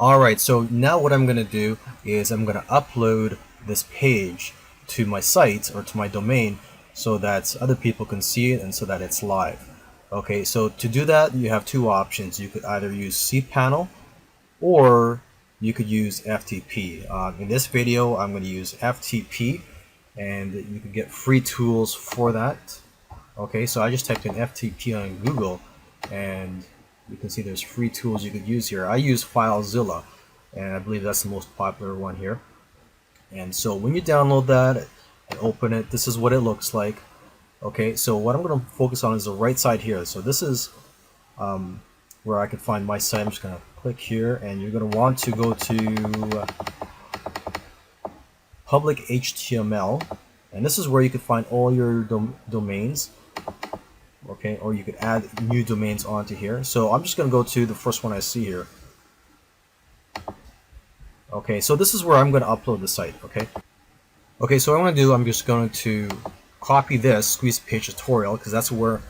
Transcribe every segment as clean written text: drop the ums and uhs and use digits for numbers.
Alright, so now what I'm going to do is I'm going to upload this page to my site or to my domain so that other people can see it and so that it's live. Okay, so to do that you have two options. You could either use cPanel or you could use FTP. In this video I'm going to use FTP, and you can get free tools for that. Okay, so I just typed in FTP on Google and you can see there's free tools you could use here. I use FileZilla, and I believe that's the most popular one here. And so when you download that and open it, this is what it looks like. Okay, so what I'm going to focus on is the right side here. So this is where I can find my site. I'm just going to click here, and you're going to want to go to public HTML, and this is where you can find all your domains. Okay, or you could add new domains onto here. So I'm just going to go to the first one I see here. Okay, so this is where I'm going to upload the site. Okay, so what I'm going to do, I'm just going to copy this squeeze page tutorial, because that's where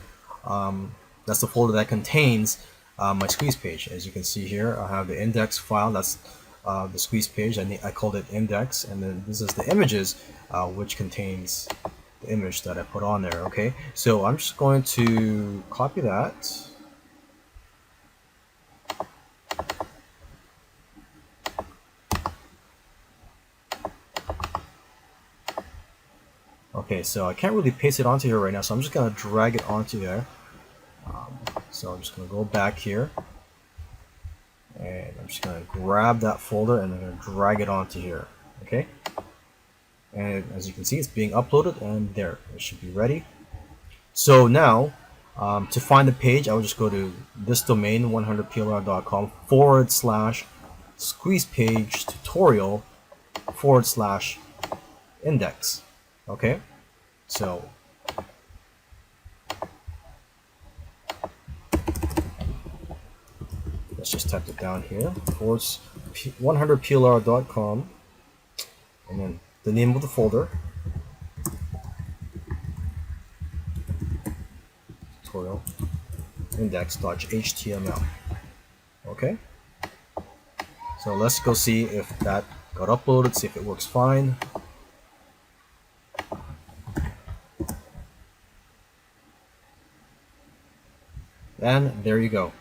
that's the folder that contains my squeeze page. As you can see here, I have the index file. That's the squeeze page. I called it index, and then this is the images, which contains the image that I put on there. Okay, so I'm just going to copy that. Okay, so I can't really paste it onto here right now, so I'm just going to drag it onto there. So I'm just going to go back here, and I'm just going to grab that folder and I'm going to drag it onto here. Okay, and as you can see, it's being uploaded, and there, it should be ready. So now, to find the page, I will just go to this domain, 100plr.com /squeeze page tutorial /index. Okay, so let's just type it down here, 100plr.com, and then the name of the folder, tutorial index.html. Okay, so let's go see if that got uploaded, see if it works fine. And there you go.